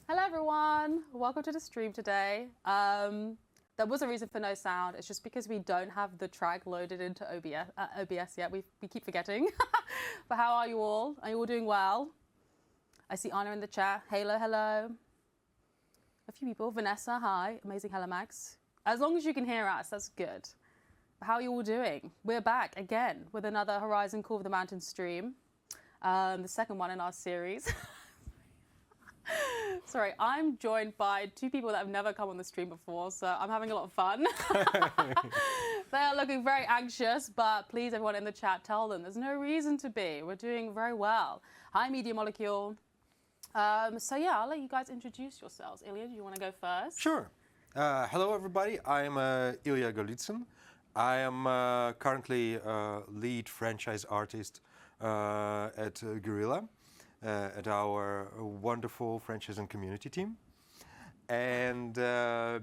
Hello everyone, welcome to the stream today. There was a reason for no sound. It's just because we don't have the track loaded into OBS yet. We keep forgetting. But how are you all? Are you all doing well? I see Anna in the chat. Halo, hello. A few people. Vanessa, hi. Amazing, hello Max. As long as you can hear us, that's good. How are you all doing? We're back again with another Horizon Call of the Mountain stream. The second one in our series. Sorry, I'm joined by two people that have never come on the stream before, so I'm having a lot of fun. They are looking very anxious, but please, everyone in the chat, tell them there's no reason to be. We're doing very well. Hi, Media Molecule. So yeah, I'll let you guys introduce yourselves. Ilya, do you want to go first? Sure. Hello, everybody. I'm Ilya Golitsyn. I am currently lead franchise artist at Guerrilla. At our wonderful franchise and community team. And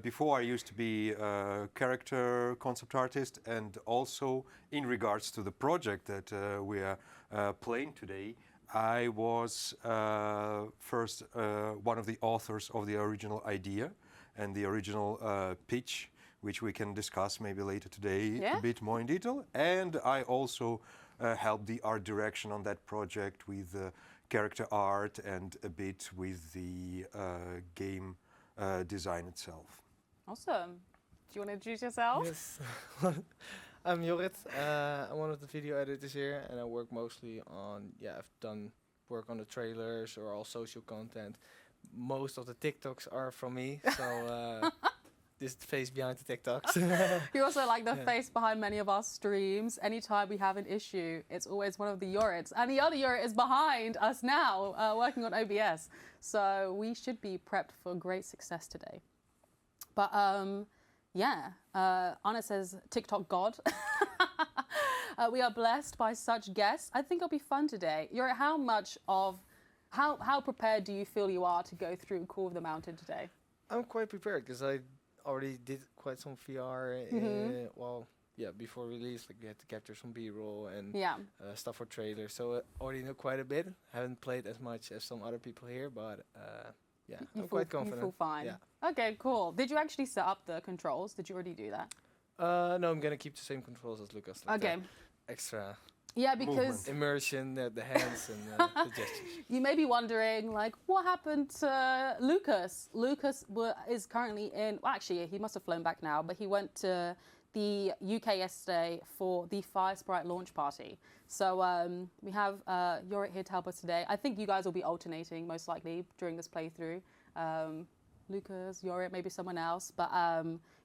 before I used to be a character concept artist, and also in regards to the project that we are playing today, I was first one of the authors of the original idea and the original pitch, which we can discuss maybe later today a bit more in detail. And I also helped the art direction on that project with character art and a bit with the game design itself. Awesome. Do you want to introduce yourself? Yes. I'm Jorrit. I'm one of the video editors here, and I work mostly on, I've done work on the trailers or all social content. Most of the TikToks are from me, so this is the face behind the TikToks. You're also like the face behind many of our streams. Anytime we have an issue, it's always one of the Jorrits. And the other Jorrit is behind us now, working on OBS. So we should be prepped for great success today. But Anna says, TikTok God. We are blessed by such guests. I think it'll be fun today. Jorrit, how prepared do you feel you are to go through Call of the Mountain today? I'm quite prepared because I already did quite some VR before release, like we had to capture some B-roll and stuff for trailers, so I already know quite a bit. Haven't played as much as some other people here, but I'm quite confident. You feel fine? Yeah. Okay, cool. Did you actually set up the controls? Did you already do that? No, I'm gonna keep the same controls as Lucas. Like okay. Extra. Yeah, because immersion, the hands and the gestures. You may be wondering, like, what happened to Lucas? Lucas is currently in. Well, actually, he must have flown back now, but he went to the UK yesterday for the Fire Sprite launch party. So we have Jorrit here to help us today. I think you guys will be alternating most likely during this playthrough. Lucas, Jorrit, maybe someone else, but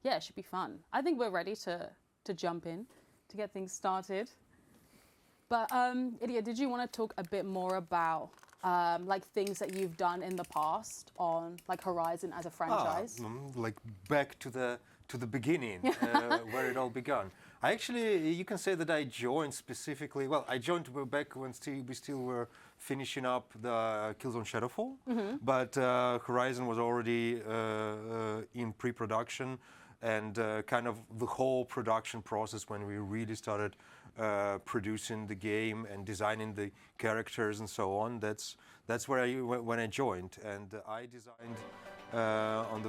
it should be fun. I think we're ready to jump in to get things started. But Ilya, did you want to talk a bit more about like things that you've done in the past on like Horizon as a franchise? Like back to the beginning, where it all began. I actually, you can say that I joined specifically. Well, I joined back when we still were finishing up the Killzone Shadowfall, but Horizon was already in pre-production, and kind of the whole production process when we really started producing the game and designing the characters and so on. That's where when I joined, and I designed on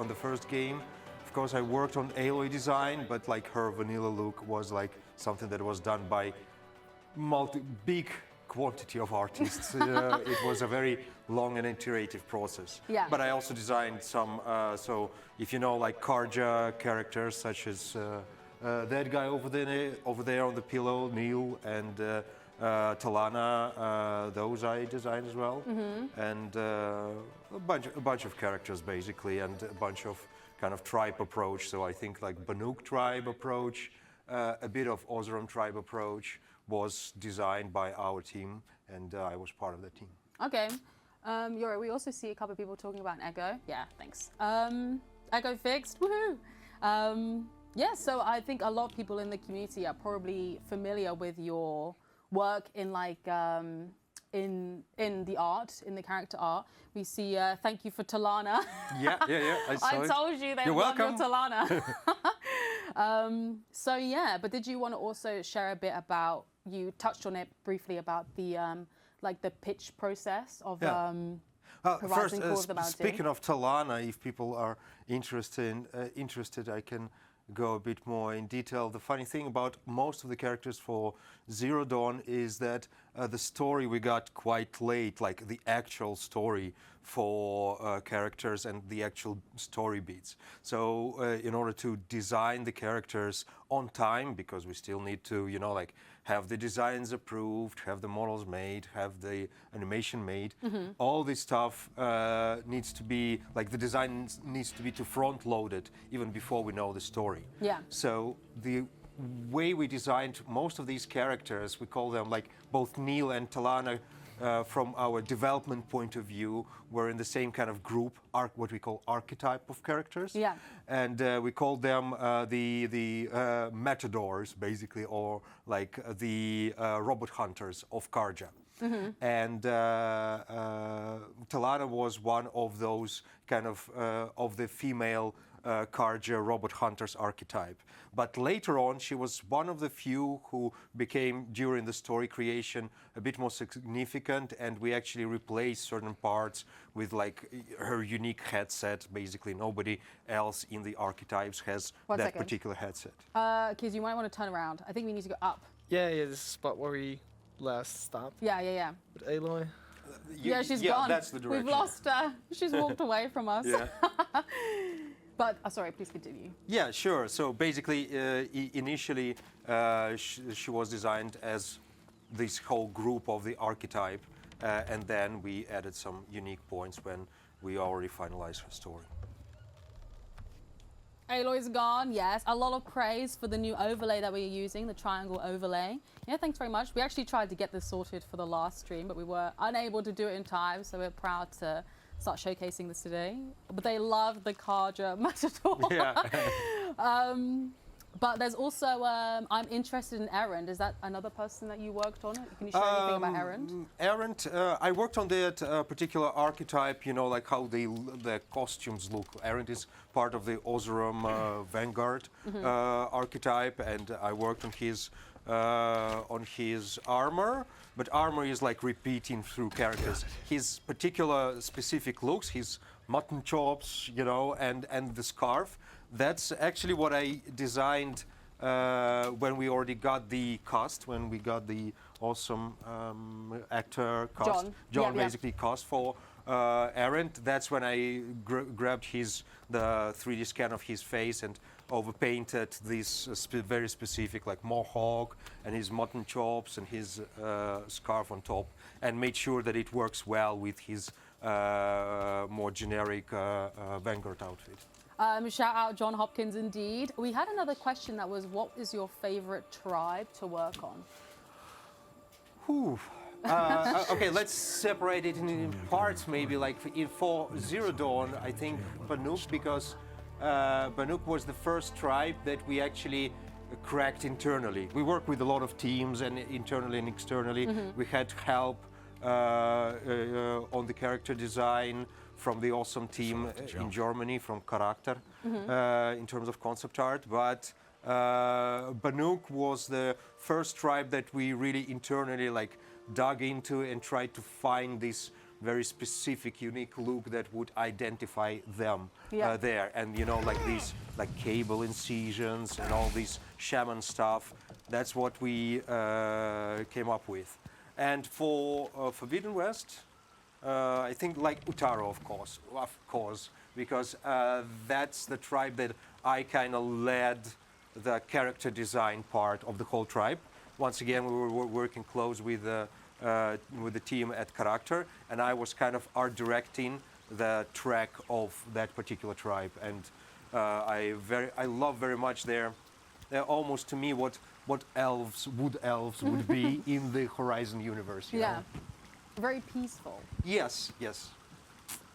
the first game. Of course, I worked on alloy design, but like her vanilla look was like something that was done by big quantity of artists. It was a very long and iterative process. Yeah. But I also designed some. So if you know, like Karja characters such as. That guy over there on the pillow, Neil, and Talana, those I designed as well, and a bunch of characters basically, and a bunch of kind of tribe approach. So I think like Banuk tribe approach, a bit of Oseram tribe approach was designed by our team, and I was part of the team. Okay, Jorrit, we also see a couple of people talking about an Echo. Yeah, thanks. Echo fixed, woohoo! Yeah, so I think a lot of people in the community are probably familiar with your work in like in the art, in the character art. We see thank you for Talana. Yeah. I told you they love your Talana. So yeah, but did you want to also share a bit about? You touched on it briefly about the like the pitch process of First, speaking of Talana, if people are interested, I can go a bit more in detail. The funny thing about most of the characters for Zero Dawn is that the story we got quite late, like the actual story for characters and the actual story beats. So in order to design the characters on time, because we still need to, like have the designs approved, have the models made, have the animation made, all this stuff needs to be, like the design needs to be front loaded even before we know the story. Yeah. So the way we designed most of these characters, we call them like both Neil and Talana, from our development point of view, were in the same kind of group, what we call archetype of characters. Yeah. And we call them the matadors, basically, or like the robot hunters of Karja. And Talana was one of those kind of the female Karja robot hunters archetype. But later on, she was one of the few who became, during the story creation, a bit more significant, and we actually replaced certain parts with like her unique headset. Basically, nobody else in the archetypes has that particular headset. Kiers, you might want to turn around. I think we need to go up. Yeah, this is the spot where we last stopped. Yeah. With Aloy. Yeah, she's gone. That's the direction. We've lost her. She's walked away from us. Yeah. But, sorry, please continue. Yeah, sure. So basically, initially, she was designed as this whole group of the archetype, and then we added some unique points when we already finalized her story. Aloy's gone, yes. A lot of praise for the new overlay that we're using, the triangle overlay. Yeah, thanks very much. We actually tried to get this sorted for the last stream, but we were unable to do it in time, so we're proud to start showcasing this today. But they love the Karja Matador. Yeah. But there's also, I'm interested in Erend. Is that another person that you worked on? Can you share anything about Erend? Erend, I worked on that particular archetype, like how the costumes look. Erend is part of the Oseram Vanguard archetype, and I worked on his armor. But armor is like repeating through characters. His particular specific looks, his mutton chops, and the scarf, that's actually what I designed when we already got the cast, when we got the awesome actor cast. John basically cast for Erend. That's when I grabbed the 3D scan of his face and overpainted this very specific, like mohawk and his mutton chops and his scarf on top, and made sure that it works well with his more generic Vanguard outfit. Shout out John Hopkins, indeed. We had another question that was, what is your favorite tribe to work on? Okay, let's separate it in parts, maybe. Like for Zero Dawn, I think Banuk, because Banuk was the first tribe that we actually cracked internally. We worked with a lot of teams, and internally and externally. We had help on the character design from the awesome team in Germany, from Charakter, in terms of concept art. But Banuk was the first tribe that we really internally dug into and tried to find this very specific, unique look that would identify them there. And these cable incisions and all this shaman stuff. That's what we came up with. And for Forbidden West, I think Utaro, of course, because that's the tribe that I kind of led the character design part of the whole tribe. Once again, we were working close with the team at Charakter, and I was kind of art directing the track of that particular tribe. And I love very much they're almost to me what wood elves would be in the Horizon universe. You know? Very peaceful. Yes.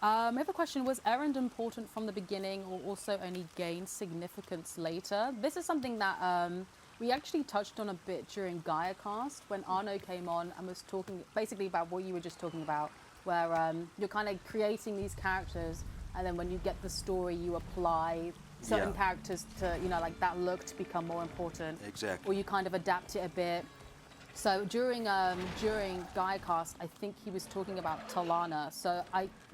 I have a question. Was Erend important from the beginning, or also only gained significance later? This is something that we actually touched on a bit during GaiaCast when Arno came on and was talking basically about what you were just talking about, where you're kind of creating these characters, and then when you get the story, you apply certain characters to, that look to become more important. Exactly. Or you kind of adapt it a bit. So during Gaiacast, I think he was talking about Talana. So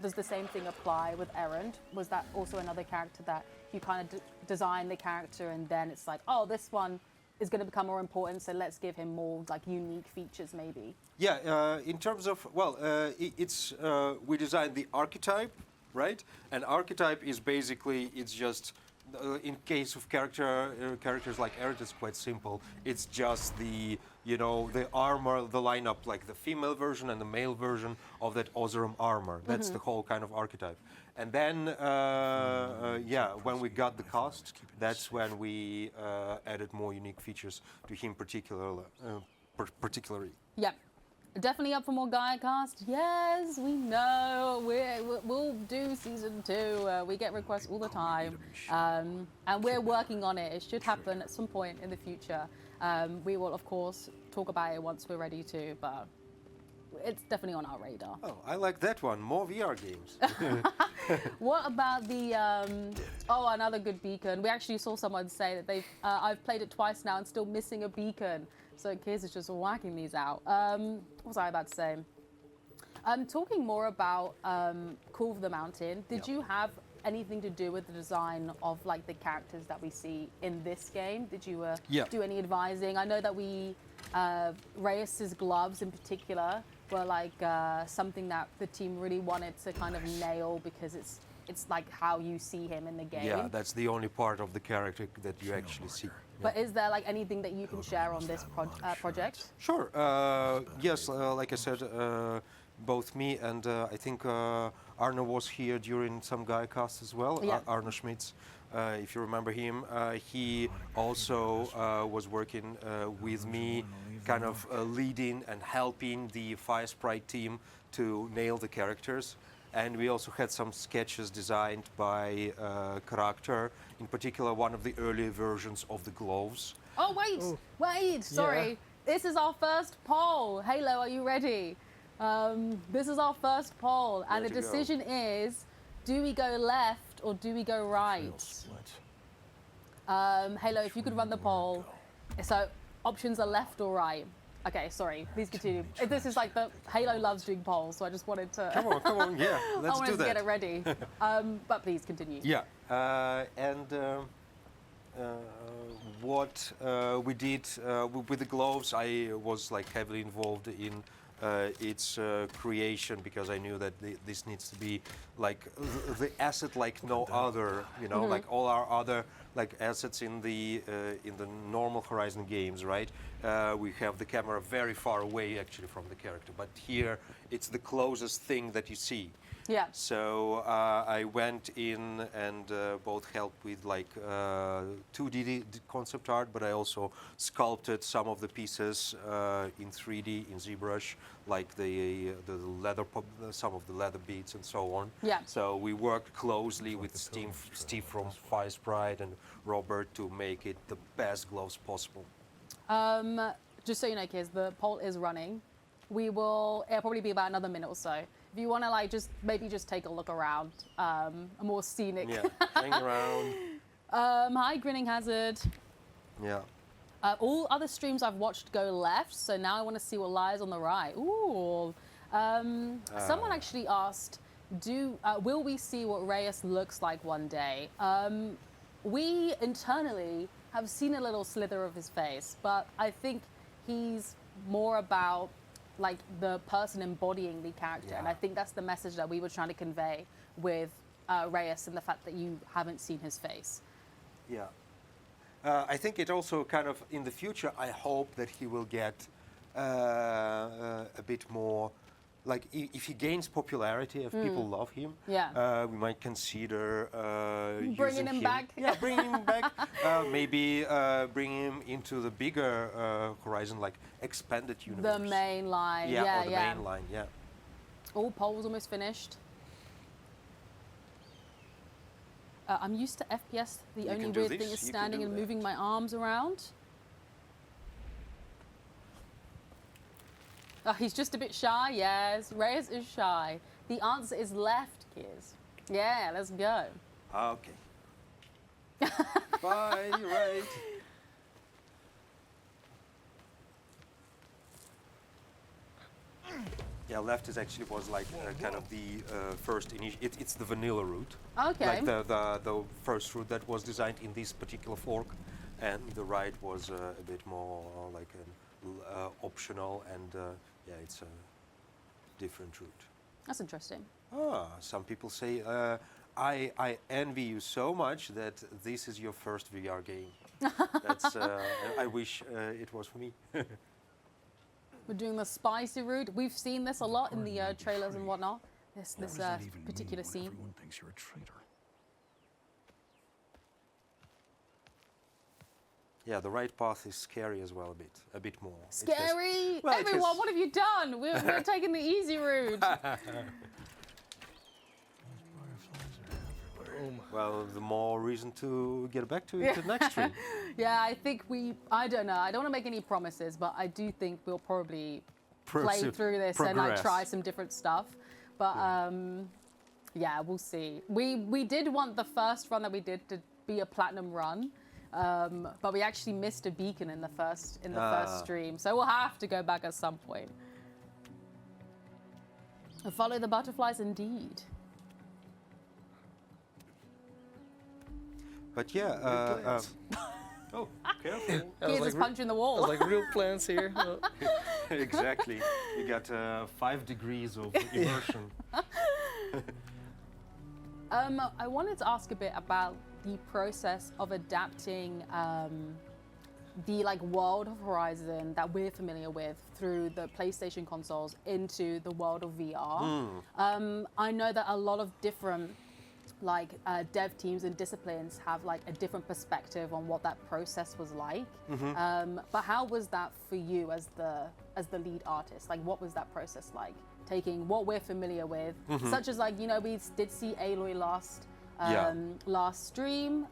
does the same thing apply with Erend? Was that also another character that you kind of design the character and then it's like, oh, this one is going to become more important, so let's give him more like unique features maybe? Yeah, in terms of, well, it's we designed the archetype, right? And archetype is basically, it's just, in case of characters like Erend, it's quite simple. It's just the, you know, the armor, the lineup, like the female version and the male version of that Oseram armor. That's the whole kind of archetype. And then, yeah, when we got the cast, that's when we added more unique features to him particularly. Yep. Definitely up for more Gaiacast. Yes, we know. We'll do season 2. We get requests all the time. And we're working on it. It should happen at some point in the future. We will, of course, talk about it once we're ready to, but it's definitely on our radar. Oh, I like that one. More VR games. What about the... another good beacon. We actually saw someone say that I've played it twice now and still missing a beacon. So Kiers is just whacking these out. What was I about to say? Talking more about Call of the Mountain, did you have anything to do with the design of like the characters that we see in this game? Did you do any advising? I know that Reyes's gloves in particular were like something that the team really wanted to kind of nail because it's like how you see him in the game. Yeah, that's the only part of the character that you actually see. But is there like anything that you can share on this project? Sure. Yes, like I said, both me and I think Arno was here during some Gaiacast as well. Yeah. Arno Schmitz, if you remember him, he also was working with me, kind of leading and helping the Fire Sprite team to nail the characters. And we also had some sketches designed by character, in particular one of the early versions of the gloves. Oh, wait, sorry. Yeah. This is our first poll. Halo, are you ready? This is our first poll, and the decision is, do we go left or do we go right? Halo, if you could run the poll. So options are left or right. Okay, sorry, please continue. This is like the Halo loves doing polls, so I just wanted to... Come on, yeah, let's do that. I wanted to get it ready. But please continue. Yeah, what we did with the gloves, I was like heavily involved in its creation because I knew that this needs to be like the asset like no other, you know, like all our other like assets in the normal Horizon games, right? We have the camera very far away actually from the character, but here it's the closest thing that you see. Yeah. So I went in and both helped with like 2D concept art, but I also sculpted some of the pieces in 3D in ZBrush, like the leather, some of the leather beads and so on. Yeah. So we worked closely with Steve from Fire Sprite and Robert to make it the best gloves possible. Just so you know, Kiers, the poll is running. It'll probably be about another minute or so. If you want to like maybe just take a look around, a more scenic. Yeah, hang around. Hi, Grinning Hazard. Yeah. All other streams I've watched go left, so now I want to see what lies on the right. Ooh. Someone actually asked, will we see what Reyes looks like one day? We internally have seen a little slither of his face, but I think he's more about like the person embodying the character, and I think that's the message that we were trying to convey with Reyes and the fact that you haven't seen his face. Yeah. I think it also kind of, in the future, I hope that he will get a bit more, like if he gains popularity, if people love him, we might consider bringing him back. Yeah, bringing him back. Maybe bring him into the bigger Horizon, like expanded universe. The main line. Yeah, or the main line, yeah. All polls almost finished. I'm used to FPS. The only weird thing is standing and moving my arms around. Oh, he's just a bit shy, yes. Reyes is shy. The answer is left, Kiers. Yeah, let's go. Okay. Bye, right. Yeah, left is actually was like kind of the first it's the vanilla route. Okay. Like the first route that was designed in this particular fork, and the right was a bit more like an optional, and yeah, it's a different route. That's interesting. Some people say, I envy you so much that this is your first VR game. That's, I wish it was for me. We're doing the spicy route. We've seen this a lot in the trailers and whatnot. This particular scene. Everyone thinks you're a traitor. Yeah, the right path is scary as well, a bit more. Scary! Everyone, what have you done? We're taking the easy route. Well, the more reason to get back to it the next stream. Yeah, I think I don't know. I don't want to make any promises, but I do think we'll probably play through this and like try some different stuff. But yeah, we'll see. We did want the first run that we did to be a platinum run, but we actually missed a beacon in the first stream, so we'll have to go back at some point. Follow the butterflies, indeed. But yeah, oh, careful. Kiers is punching the wall. I was like real plants here. Exactly. You got 5 degrees of immersion. I wanted to ask a bit about the process of adapting the like world of Horizon that we're familiar with through the PlayStation consoles into the world of VR. I know that a lot of different like dev teams and disciplines have like a different perspective on what that process was like. But how was that for you as the lead artist? Like, what was that process like? Taking what we're familiar with, such as like, you know, we did see Aloy last stream,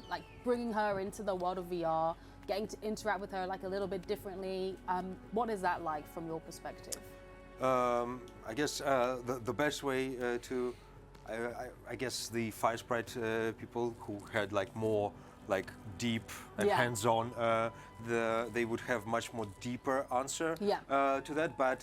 like bringing her into the world of VR, getting to interact with her like a little bit differently. What is that like from your perspective? I guess the best way to I guess the Fire Sprite people who had like more like deep and hands-on, they would have much more deeper answer to that. But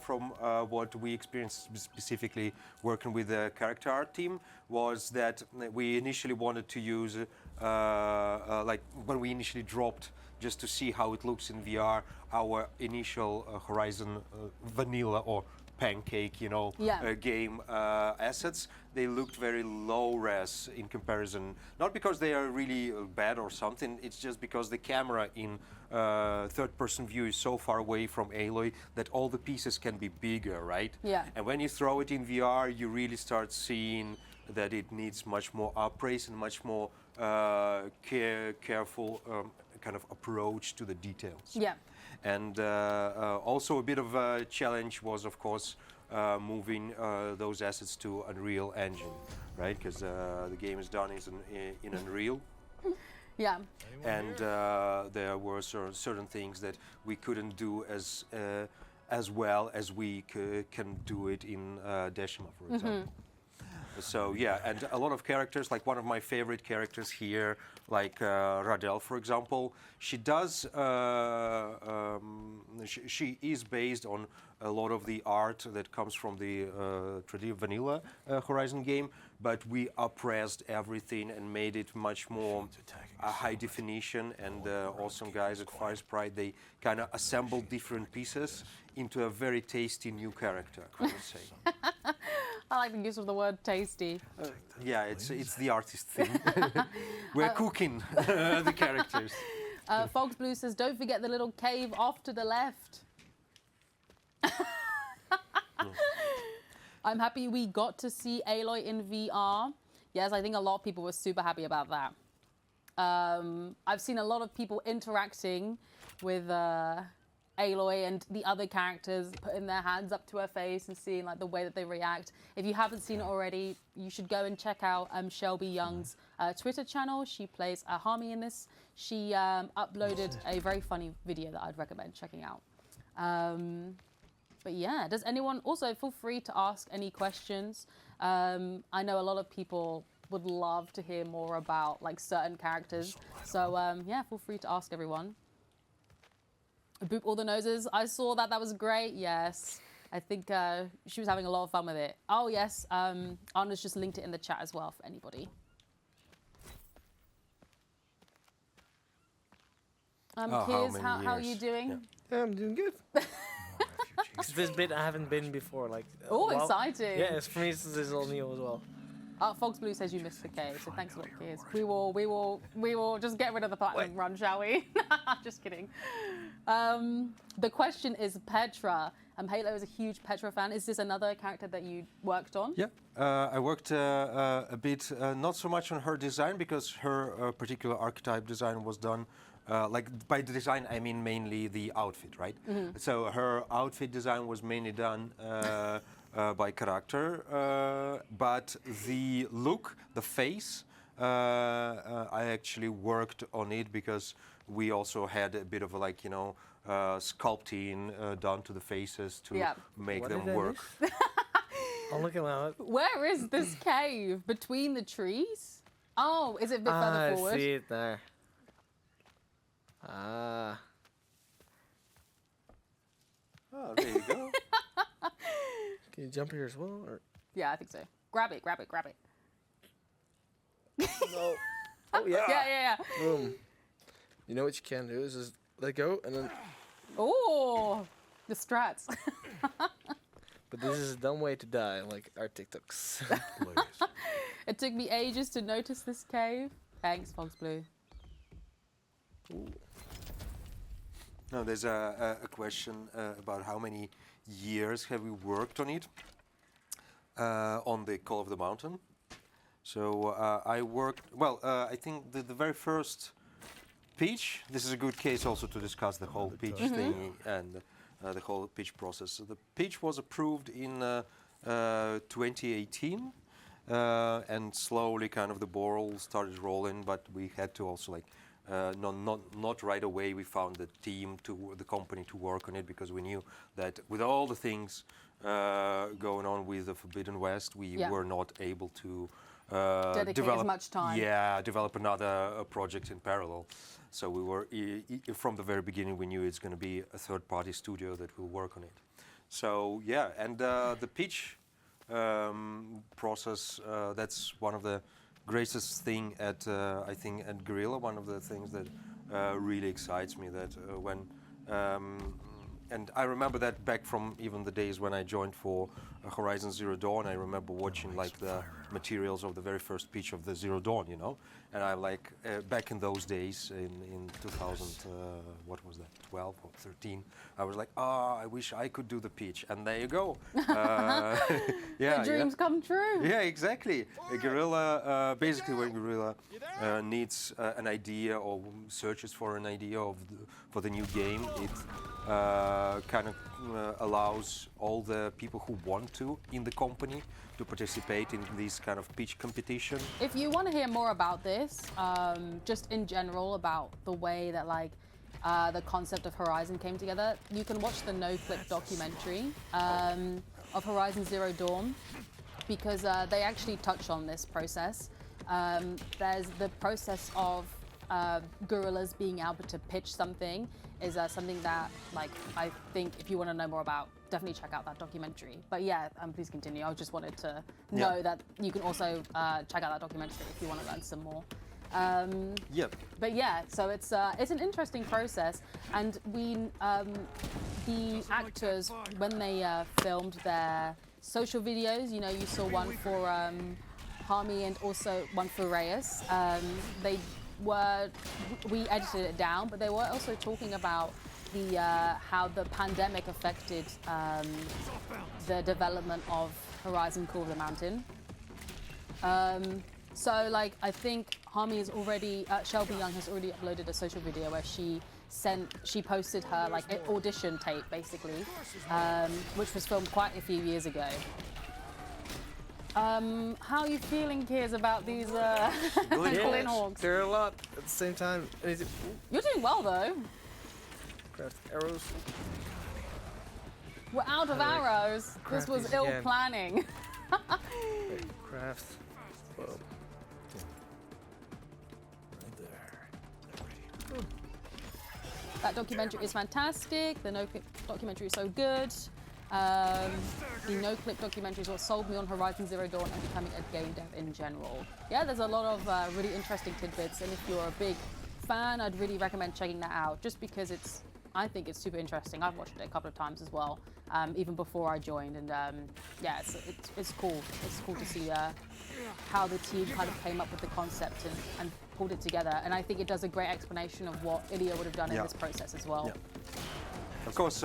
from what we experienced specifically working with the character art team was that we initially wanted to use, like when we initially dropped just to see how it looks in VR, our initial Horizon vanilla or pancake, you know, game assets, they looked very low res in comparison. Not because they are really bad or something, it's just because the camera in third-person view is so far away from Aloy that all the pieces can be bigger, right? Yeah. And when you throw it in VR, you really start seeing that it needs much more upraise and much more careful kind of approach to the details. Yeah. And also a bit of a challenge was, of course, moving those assets to Unreal Engine, right? Because the game is done in Unreal. Yeah. And there were certain things that we couldn't do as well as we can do it in Decima, for example. So yeah, and a lot of characters, like one of my favorite characters here, like Radel, for example, she does, she is based on a lot of the art that comes from the traditional vanilla Horizon game, but we upraised everything and made it much more high definition, and the awesome guys at Fire Sprite, they kind of assembled different pieces into a very tasty new character, I would say. I like the use of the word tasty. Yeah, it's the artist thing. We're cooking the characters. Fox Blue says, don't forget the little cave off to the left. I'm happy we got to see Aloy in VR. Yes, I think a lot of people were super happy about that. I've seen a lot of people interacting with Aloy and the other characters, putting their hands up to her face and seeing like the way that they react. If you haven't seen it already, you should go and check out Shelby Young's Twitter channel. She plays Harmy in this. She uploaded a very funny video that I'd recommend checking out. But yeah, does anyone also feel free to ask any questions? I know a lot of people would love to hear more about like certain characters. So yeah, feel free to ask everyone. Boop all the noses. I saw that. That was great. Yes. I think she was having a lot of fun with it. Oh yes, Anna's just linked it in the chat as well for anybody. Kiers, how are you doing? Yeah, I'm doing good. This bit I haven't been before, like. Oh, exciting! Yes, for me this is all new as well. Fox Blue says you missed the cave, so thanks a lot, Kiers. We will just get rid of the platinum run, shall we? Just kidding. The question is Petra. Halo is a huge Petra fan. Is this another character that you worked on? Yeah, I worked a bit, not so much on her design, because her particular archetype design was done. Like by the design, I mean mainly the outfit, right? Mm-hmm. So her outfit design was mainly done by character, but the look, the face, I actually worked on it because we also had a bit of a, like, you know, sculpting done to the faces to make them work. I'm looking at it. Where is this cave? Between the trees? Oh, is it a bit further forward? I see it there. Ah. Oh, there you go. Can you jump here as well? Or? Yeah, I think so. Grab it, grab it, grab it. No. Oh, yeah. Yeah. Boom. You know what you can do is just let go and then... Oh, the strats. But this is a dumb way to die, like our TikToks. It took me ages to notice this cave. Thanks, Fox Blue. Ooh. No, there's a question about how many years have we worked on it, on the Call of the Mountain. So I worked, well, I think the very first pitch, this is a good case also to discuss the whole pitch thing and the whole pitch process. So the pitch was approved in 2018, and slowly kind of the ball started rolling, but we had to also, like, not right away we found the team, the company to work on it, because we knew that with all the things going on with the Forbidden West, we were not able to dedicate as much time. Yeah, develop another project in parallel. So we were, from the very beginning, we knew it's going to be a third-party studio that will work on it. So yeah, and the pitch process, that's one of the greatest thing at, I think, at Guerrilla. One of the things that really excites me, that when, and I remember that back from even the days when I joined for Horizon Zero Dawn. I remember watching like the materials of the very first pitch of the Zero Dawn, you know, and I like back in those days in 2000, what was that, 12 or 13, I was like, oh, I wish I could do the pitch, and there you go. Yeah, dreams come true. Yeah, exactly. Guerrilla, basically when Guerrilla needs an idea or searches for an idea of for the new game, it kind of allows all the people who want to in the company to participate in this kind of pitch competition. If you want to hear more about this, just in general about the way that like the concept of Horizon came together, you can watch the no-clip documentary of Horizon Zero Dawn, because they actually touch on this process. There's the process of Guerrillas being able to pitch something is something that, like, I think if you want to know more about, definitely check out that documentary. But yeah, please continue. I just wanted to know that you can also check out that documentary if you want to learn some more. But yeah, so it's an interesting process, and we the actors, when they filmed their social videos, you know, you saw one for Harmy and also one for Reyes. We edited it down, but they were also talking about the how the pandemic affected the development of Horizon Call of the Mountain. So, like, I think Harmy is already, Shelby Young has already uploaded a social video where she posted her, like, audition tape, basically, which was filmed quite a few years ago. How are you feeling, Kiers, about these Colin Hawks? There are a lot at the same time. You're doing well, though. Craft arrows. We're out of arrows. This was ill planning. Craft. Whoa. Right there. That documentary is fantastic. The documentary is so good. The no-clip documentary is what sold me on Horizon Zero Dawn and becoming a game dev in general. Yeah, there's a lot of really interesting tidbits, and if you're a big fan, I'd really recommend checking that out, just because I think it's super interesting. I've watched it a couple of times as well, even before I joined, and yeah, it's cool. It's cool to see how the team kind of came up with the concept and pulled it together, and I think it does a great explanation of what Ilya would have done in this process as well. Yeah. Of course,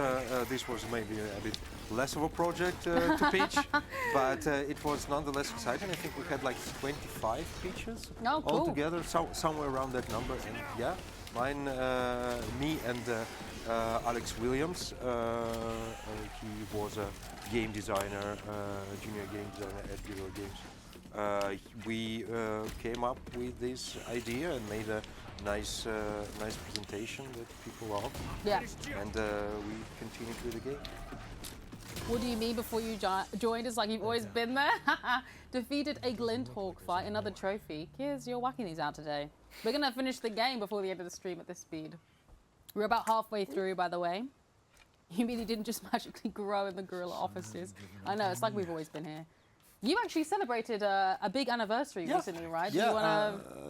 this was maybe a bit less of a project to pitch, but it was nonetheless exciting. I think we had like 25 pitches altogether, somewhere around that number. And yeah, mine, me and Alex Williams, he was a game designer, junior game designer at Guerrilla Games. We came up with this idea and made a nice presentation that people loved. Yeah. And we continued with the game. What do you mean before you joined? It's like you've always been there. Defeated a Glinthawk fight, another trophy. Kiers, you're whacking these out today. We're gonna finish the game before the end of the stream at this speed. We're about halfway through, by the way. You mean he didn't just magically grow in the Guerrilla offices? I know, it's like we've always been here. You actually celebrated a big anniversary recently, right? Yeah, do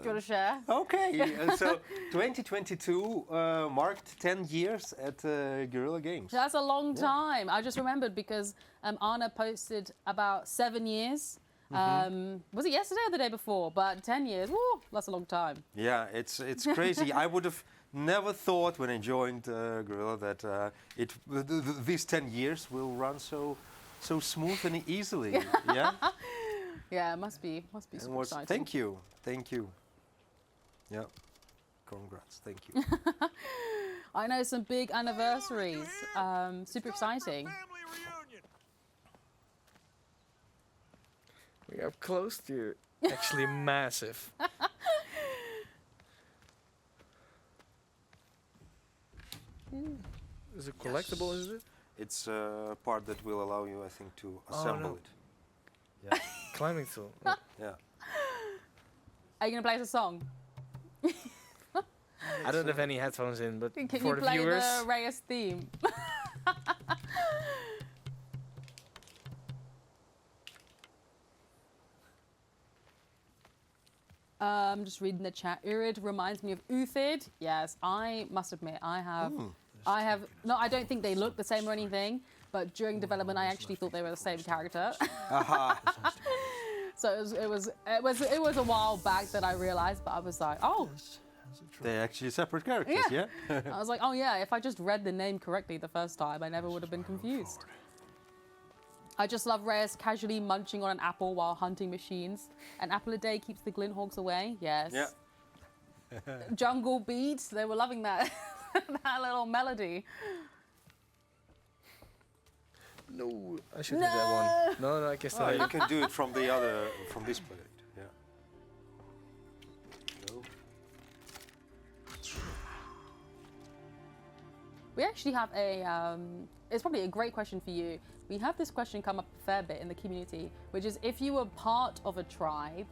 you want to share? Okay, so 2022 marked 10 years at Guerrilla Games. That's a long time. I just remembered because Anna posted about 7 years. Was it yesterday or the day before? But 10 years, woo, that's a long time. Yeah, it's crazy. I would have never thought when I joined Guerrilla that these 10 years will run so smooth and easily. Yeah. Yeah, it must be super exciting. Thank you. Yeah, congrats. Thank you. I know some big anniversaries. Super exciting. We are close to actually massive. Is it collectible? Is it? It's a part that will allow you, I think, to assemble it. Yeah. Climbing tool. Yeah. Are you gonna play us a song? I don't have any headphones in, but Can for you the play viewers, the Reyes theme? Just reading the chat. Urid reminds me of Uthid. Yes, I must admit, I have. No, I don't think they look the same or anything, but during development, I actually thought they were the same character. So it was a while back that I realized, but I was like, oh. They're actually separate characters, yeah? I was like, oh yeah, if I just read the name correctly the first time, I never would have been confused. I just love Reyes casually munching on an apple while hunting machines. An apple a day keeps the Glinthawks away. Yes. Yeah. Jungle beats. They were loving that that little melody. no, I should do that one. No, I guess Oh, you can do it from this plate. Yeah. No. We actually have it's probably a great question for you. We have this question come up a fair bit in the community, which is if you were part of a tribe,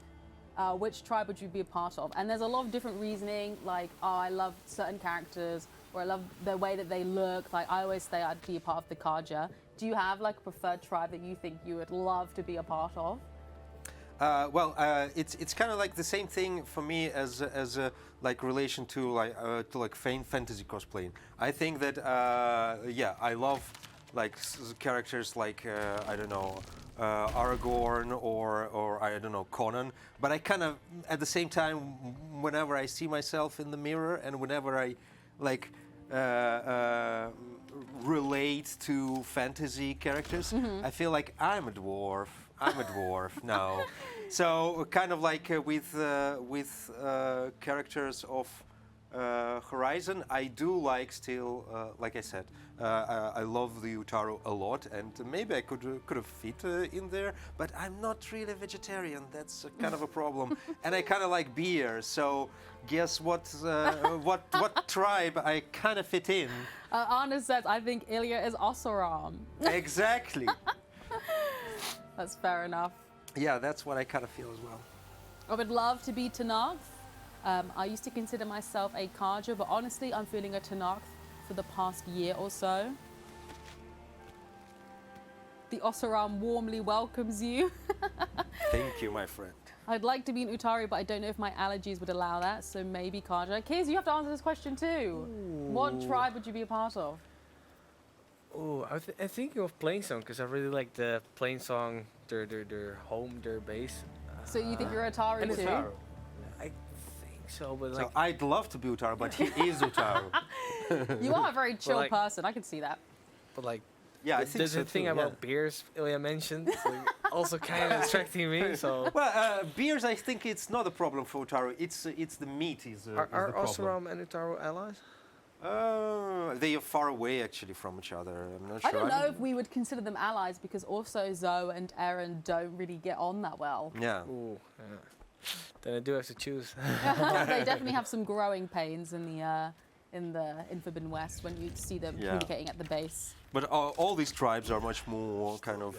which tribe would you be a part of? And there's a lot of different reasoning, like, oh, I love certain characters, or I love the way that they look. Like, I always say I'd be a part of the Kaja. Do you have like a preferred tribe that you think you would love to be a part of? It's kind of like the same thing for me as like relation to like fantasy cosplaying. I think that I love like characters like I don't know Aragorn or I don't know Conan. But I kind of at the same time, whenever I see myself in the mirror and whenever I like relate to fantasy characters, I feel like I'm a dwarf now. So kind of like with characters of Horizon, I do like still, like I said, I love the Utaru a lot, and maybe I could have fit in there, but I'm not really vegetarian. That's kind of a problem, and I kind of like beer. So guess what tribe I kind of fit in? Anna says, I think Ilya is Oseram. Exactly. That's fair enough. Yeah, that's what I kind of feel as well. I would love to be Tanakh. I used to consider myself a Kaja, but honestly, I'm feeling a Tanakh for the past year or so. The Oseram warmly welcomes you. Thank you, my friend. I'd like to be an Utaru, but I don't know if my allergies would allow that, so maybe Kaja. Kiers, you have to answer this question too. Ooh. What tribe would you be a part of? Oh, I think of Plainsong because I really like the Plainsong, their home, their base. So you think you're Utaru And too? Utaru. I think so, but So like, I'd love to be Utaru, but he is Utaru. You are a very chill like- person. I can see that. but like, Yeah, I think there's so a thing too, about beers Ilya mentioned, like, also kind of distracting me. So Well, beers, I think it's not a problem for Utaru. It's the meat is the are problem. Oseram and Utaru allies? They are far away actually from each other. I'm not I sure. don't know if we would consider them allies because also Zoe and Eren don't really get on that well. Yeah. Ooh, yeah. Then I do have to choose. They definitely have some growing pains in the Forbidden West when you see them communicating at the base. But all these tribes are much more kind of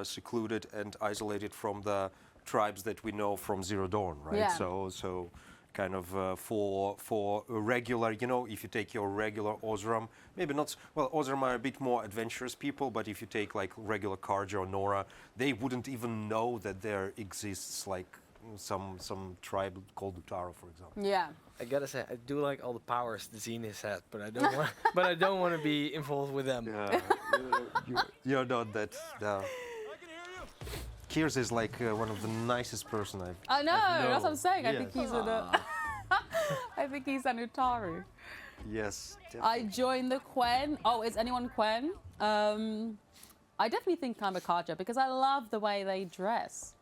secluded and isolated from the tribes that we know from Zero Dawn, right? Yeah. So kind of for a regular, if you take your regular Oseram, maybe not. Well, Oseram are a bit more adventurous people, but if you take like regular Karja or Nora, they wouldn't even know that there exists like some tribe called Utaru, for example. Yeah. I gotta say, I do like all the powers the Zenith had, but I don't want. But I don't want to be involved with them. Yeah, you're not that. No. Kiers is like one of the nicest person I've. I know, known. that's what I'm saying. I Yes. think he's I think he's an Utaru. Yes. I joined the Quen. Oh, is anyone Quen? I definitely think I'm a Kaja because I love the way they dress.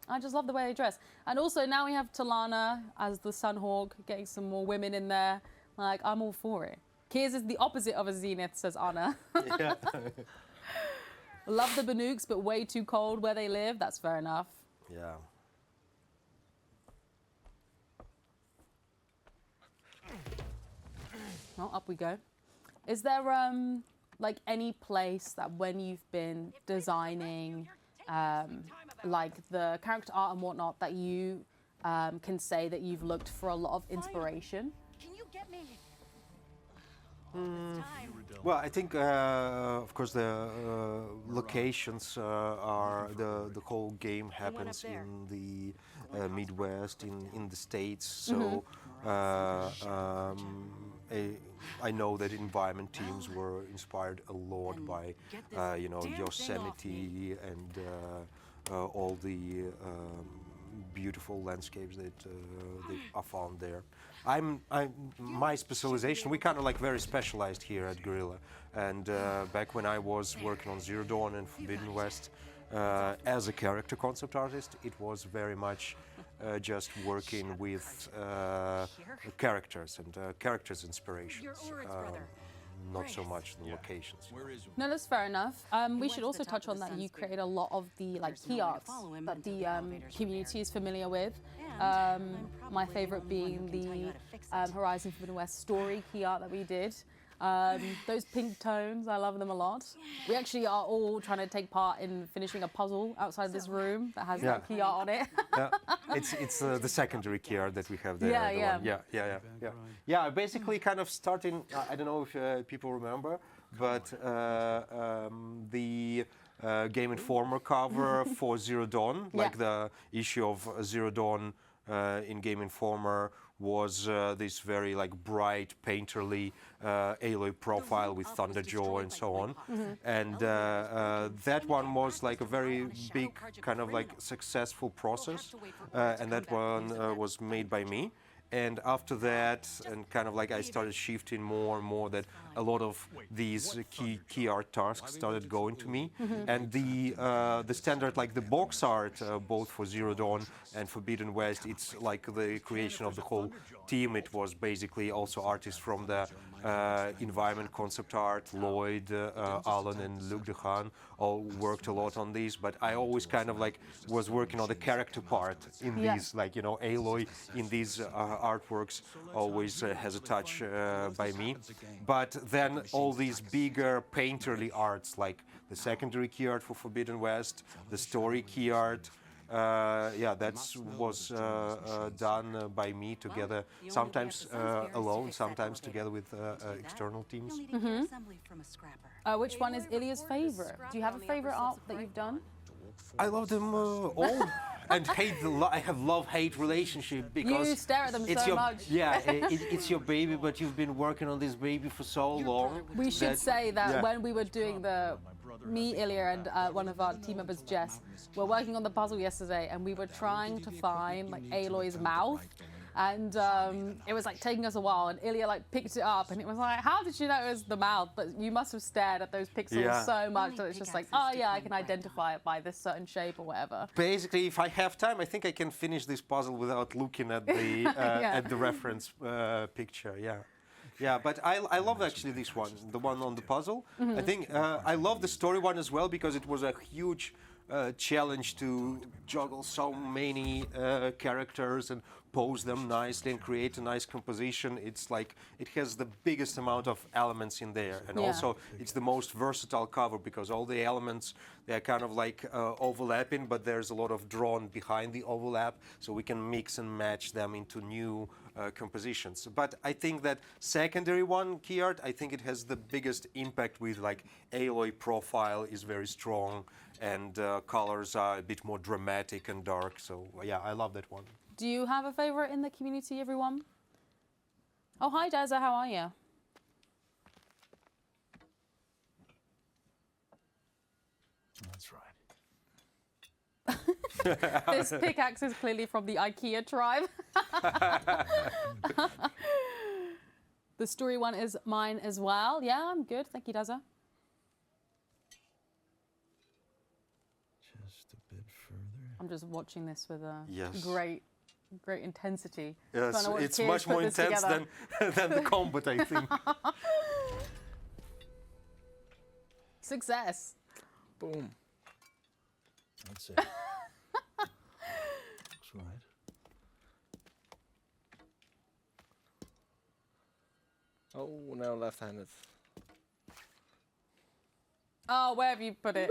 I just love the way they dress. And also now we have Talana as the Sunhawk, getting some more women in there. Like, I'm all for it. Kiers is the opposite of a Zenith, says Anna. Yeah. Love the Banooks, but way too cold where they live. That's fair enough. Yeah. Well, up we go. Is there like any place that when you've been designing like the character art and whatnot that you can say that you've looked for a lot of inspiration? Can you get me? Well, I think, of course, the locations are the whole game happens in the Midwest, in the States. So I know that environment teams were inspired a lot by, Yosemite and all the beautiful landscapes that are found there. My specialization, we kind of like very specialized here at Guerrilla. And back when I was working on Zero Dawn and Forbidden West as a character concept artist, it was very much just working with characters and characters' inspirations. Not so much the locations. No, that's fair enough. We should also touch on that you create a lot of the like key arts that the community is familiar with. My favorite being the Horizon Forbidden West story key art that we did. Those pink tones, I love them a lot. We actually are all trying to take part in finishing a puzzle outside this room that has that key art on it. Yeah, it's the secondary key art that we have there. Yeah. Yeah, I basically kind of starting. I don't know if people remember, but the Game Informer cover for Zero Dawn, like the issue of Zero Dawn in Game Informer, was this very like bright, painterly Aloy profile with Thunderjaw and so on. And that one was like a very big kind of like successful process, and that one was made by me. And after that, and kind of like I started shifting more and more that a lot of these key art tasks started going to me. And the standard, like the box art, both for Zero Dawn and Forbidden West, it's like the creation of the whole team. It was basically also artists from the environment concept art, Lloyd, Alan and Luc Dehan all worked a lot on these, but I always kind of like was working on the character part in these, like, Aloy in these artworks always has a touch by me. But then all these bigger painterly arts, like the secondary key art for Forbidden West, the story key art, Yeah, that was done by me together, sometimes alone, sometimes together with external teams. Which one is Ilya's favorite? Do you have a favorite art that you've done? I love them all, and I have love-hate relationship because you stare at them so much. Yeah, it's your baby, but you've been working on this baby for so long. We should say that when we were doing me, Ilya, and one of our team members, Jess, were working on the puzzle yesterday, and we were trying to find like Aloy's mouth. And it was like taking us a while, and Ilya like picked it up, and it was like, how did you know it was the mouth? But you must have stared at those pixels so much that it's just like, oh yeah, I can identify it by this certain shape or whatever. Basically, if I have time, I think I can finish this puzzle without looking at the at the reference picture. Yeah. Yeah, but I love actually this one, the one on the puzzle. I think I love the story one as well because it was a huge challenge to juggle so many characters and pose them nicely and create a nice composition. It's like it has the biggest amount of elements in there, and also it's the most versatile cover because all the elements, they're kind of like overlapping, but there's a lot of drawn behind the overlap, so we can mix and match them into new compositions. But I think that secondary one, key art, I think it has the biggest impact with like Aloy profile is very strong, and colors are a bit more dramatic and dark. So yeah, I love that one. Do you have a favorite in the community, everyone? Oh, hi, Deza, how are you? That's right. This pickaxe is clearly from the IKEA tribe. The story one is mine as well. Yeah, I'm good. Thank you, Deza. Just a bit further. I'm just watching this with a great intensity. Yes, it's much more intense than the combat, I think. Success. Boom. That's it. Looks right. Oh, now left-handed. Oh, where have you put it?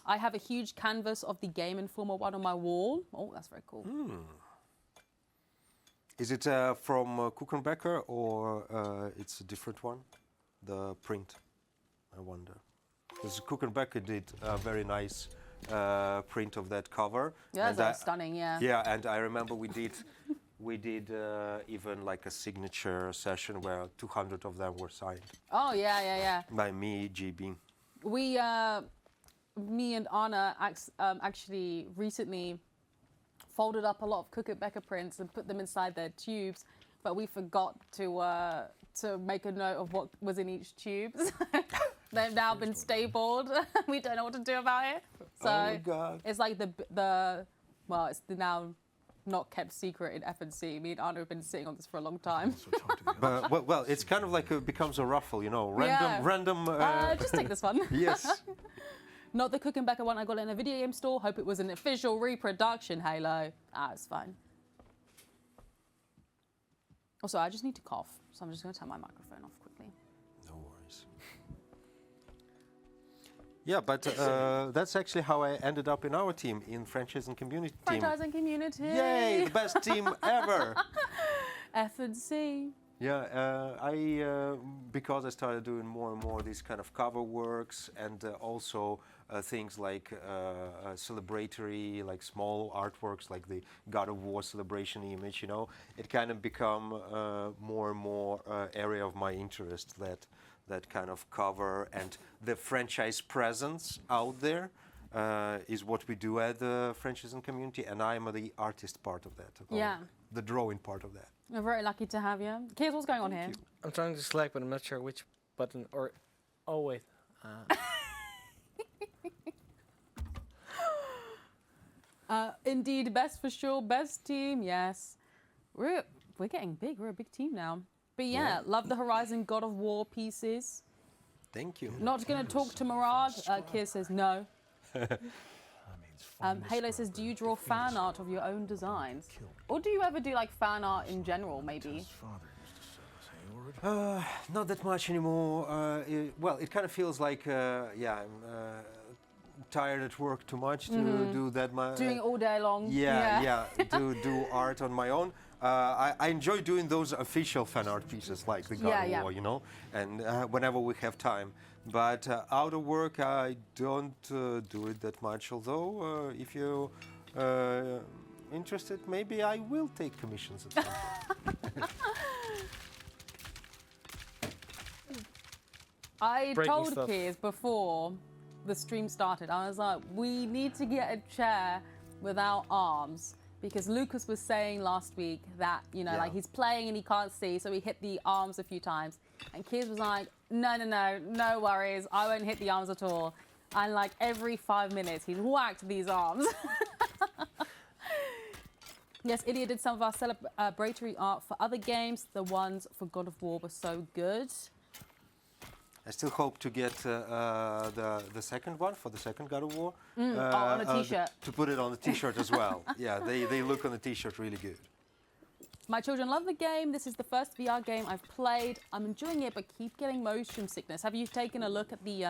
I have a huge canvas of the Game Informer one on my wall. Oh, that's very cool. Is it from Kuchenbecker or it's a different one? The print, I wonder. Because Kuchenbecker did a very nice print of that cover. Yeah, that's stunning, yeah. Yeah, and I remember we did even like a signature session where 200 of them were signed. Oh, yeah. By me, GB. Me and Anna actually recently folded up a lot of Kuchenbecker prints and put them inside their tubes, but we forgot to make a note of what was in each tube. They've now been stapled. We don't know what to do about it. So oh my God. It's like it's the now not kept secret in FNC. Me and Anna have been sitting on this for a long time. Well, it's kind of like becomes a ruffle, you know, random. Just take this one. Yes. Not the Kuchenbecker one I got in a video game store. Hope it was an official reproduction, Halo. It's fine. Also, I just need to cough, so I'm just going to turn my microphone off quickly. No worries. Yeah, but that's actually how I ended up in our team, in franchise and community team. Franchise and community. Yay, the best team ever. F&C. Yeah, because I started doing more and more these kind of cover works and also things like celebratory, like small artworks, like the God of War celebration image, you know, it kind of become more and more area of my interest, that kind of cover and the franchise presence out there is what we do at the franchise and community, and I'm the artist part of that. The drawing part of that. We're very lucky to have you. Kiers, what's going on here? I'm trying to select, but I'm not sure which button or... Oh, wait. Indeed, best for sure, best team, yes. We're getting big, we're a big team now. But yeah, love the Horizon God of War pieces. Thank you. Not going to talk to Mirage. Kiers says no. Halo says, do you draw fan art of your own designs? Or do you ever do like fan art in general, maybe? Not that much anymore. Well, it kind of feels like, I'm tired at work too much to do that much. Doing it all day long. Yeah. do art on my own. I enjoy doing those official fan art pieces like the God of War, you know, and whenever we have time. But out of work, I don't do it that much. Although, if you're interested, maybe I will take commissions at some point. I Breaking told stuff. Kiers before the stream started, I was like, we need to get a chair without arms. Because Lucas was saying last week that, you know, like he's playing and he can't see, so he hit the arms a few times. And Kiers was like, no worries, I won't hit the arms at all. And like every 5 minutes, he's whacked these arms. Yes, Ilya did some of our celebratory art for other games. The ones for God of War were so good. I still hope to get the second one for the second God of War. On a t-shirt. To put it on the t-shirt as well. Yeah, they look on the t-shirt really good. My children love the game. This is the first VR game I've played. I'm enjoying it, but keep getting motion sickness. Have you taken a look at the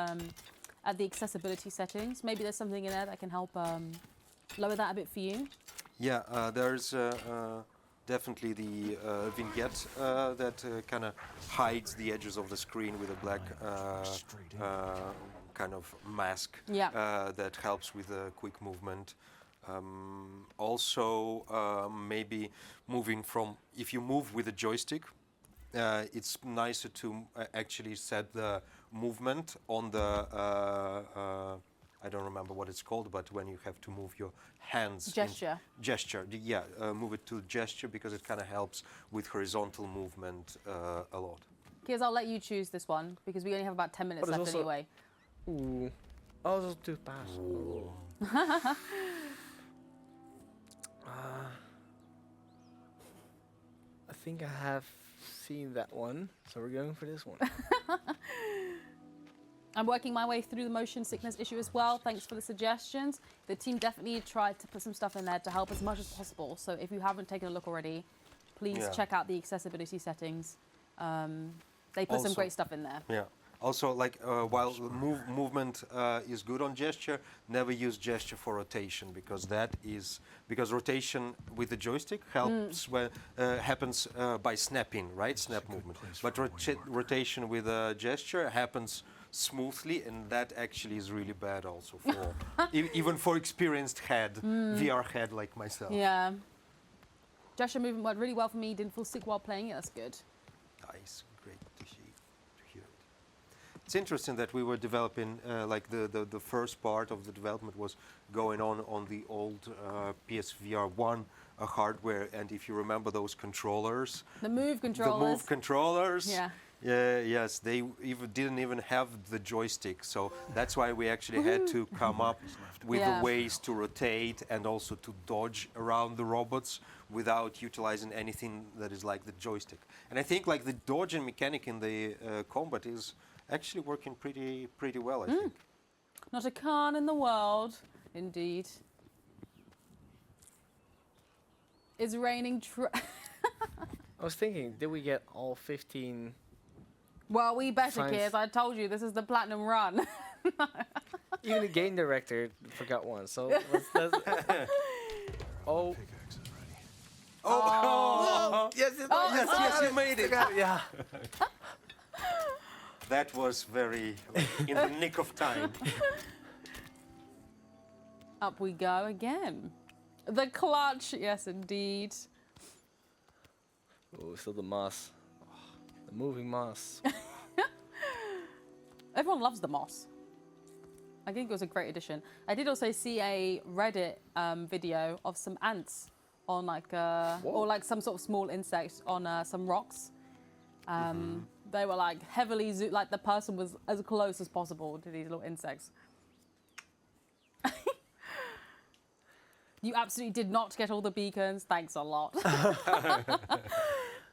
accessibility settings? Maybe there's something in there that can help lower that a bit for you. Yeah, there's definitely the vignette that kind of hides the edges of the screen with a black kind of mask that helps with a quick movement. Also, maybe moving from, if you move with a joystick, it's nicer to actually set the movement on the I don't remember what it's called, but when you have to move your hands. Gesture. Gesture, yeah, move it to gesture because it kind of helps with horizontal movement a lot. Kiers, I'll let you choose this one because we only have about 10 minutes left anyway. Ooh. Oh, those two pass. I think I have seen that one, so we're going for this one. I'm working my way through the motion sickness issue as well. Thanks for the suggestions. The team definitely tried to put some stuff in there to help as much as possible. So if you haven't taken a look already, please check out the accessibility settings. They put some great stuff in there. Yeah. Also, like while movement is good on gesture, never use gesture for rotation because rotation with the joystick helps when happens by snapping, right? Snap movement. But rotation with a gesture happens smoothly, and that actually is really bad also for even for experienced VR head like myself. Yeah. Gesture movement worked really well for me. Didn't feel sick while playing it. That's good. Nice, great to hear it. It's interesting that we were developing like the first part of the development was going on the old PSVR 1 hardware, and if you remember those controllers, the move controllers. Yeah. Yes, they didn't even have the joystick, so that's why we actually had to come up with the ways to rotate and also to dodge around the robots without utilizing anything that is like the joystick. And I think like the dodging mechanic in the combat is actually working pretty well, I think. Not a Khan in the world, indeed. It's raining. I was thinking, did we get all 15? Well, we better, Kiers. I told you, this is the platinum run. Even the game director forgot one, so let's oh. Oh! Yes, Yes, you made it. Yeah. That was very in the nick of time. Up we go again. The clutch, yes, indeed. Oh, still the moss. The moving moss. Everyone loves the moss. I think it was a great addition. I did also see a Reddit video of some ants on like, or like some sort of small insect on some rocks. They were like heavily like the person was as close as possible to these little insects. You absolutely did not get all the beacons. Thanks a lot.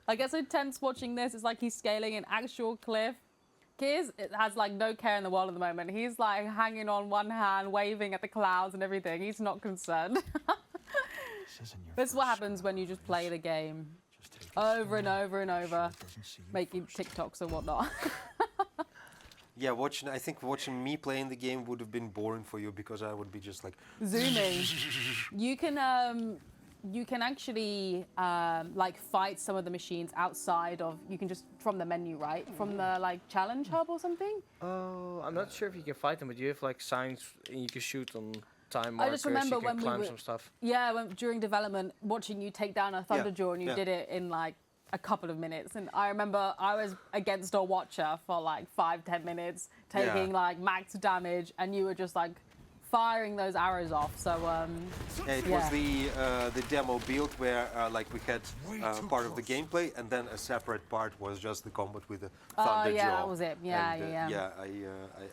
I get so tense watching this. It's like he's scaling an actual cliff. Kiers has like no care in the world at the moment. He's like hanging on one hand, waving at the clouds and everything. He's not concerned. This is what happens when you just play the game over and over and over, making TikToks and whatnot. Yeah, I think watching me playing the game would have been boring for you because I would be just like zooming. You can actually like fight some of the machines outside of. You can just from the menu, right? From the like challenge hub or something. Oh, I'm not sure if you can fight them, but you have like signs and you can shoot on time I markers. just remember you can when we climb were some stuff. Yeah, during development, watching you take down a Thunderjaw, and you yeah. did it in like a couple of minutes. And I remember I was against a watcher for like 5-10 minutes, taking like max damage, and you were just like firing those arrows off. So it was the demo build where like we had part of the gameplay, and then a separate part was just the combat with the Thunderjaw. yeah, that was it. Yeah, and, yeah.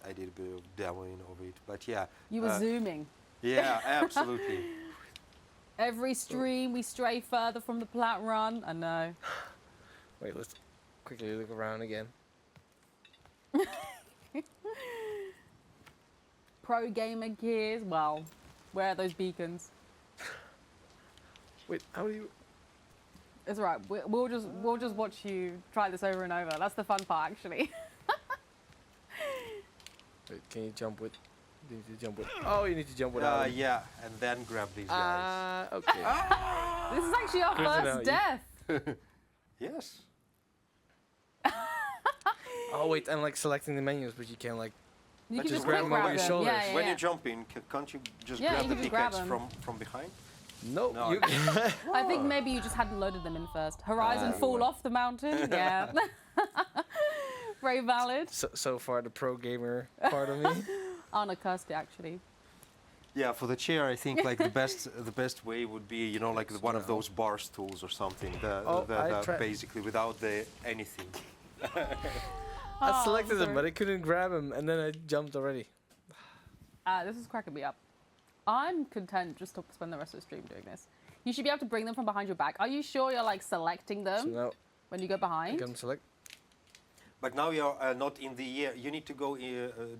I did a bit of demoing of it, but yeah. You were zooming. Yeah, absolutely. Every stream we stray further from the plat run. I know. Wait, let's quickly look around again. Pro gamer Kiers. Well, where are those beacons? Wait, how do you? It's all right. We'll just watch you try this over and over. That's the fun part, actually. Wait, can you jump with? You need to jump with. Oh, you need to jump without. Yeah, and then grab these guys. Okay. This is actually our Good to know. first death. Yes. Oh wait, I'm like selecting the menus, but you can like. You But can just just grab quick them over grab your them. shoulders. Yeah, yeah, When yeah. you jump in, can't you just Yeah, grab you the can just grab pickaxe them. from behind? No, No, you. I think maybe you just hadn't loaded them in first. Horizon you fall were. off the mountain. Yeah. Very valid. So far, the pro gamer part of me. Anna cursed it, actually. Yeah, for the chair, I think like the best way would be, you know, like one of those bar stools or something. Basically without the anything. I selected sorry. him, but I couldn't grab him, and then I jumped already. This is cracking me up. I'm content just to spend the rest of the stream doing this. You should be able to bring them from behind your back. Are you sure you're like selecting So them now when you go I behind? can select. But now you're not in the air. You need to go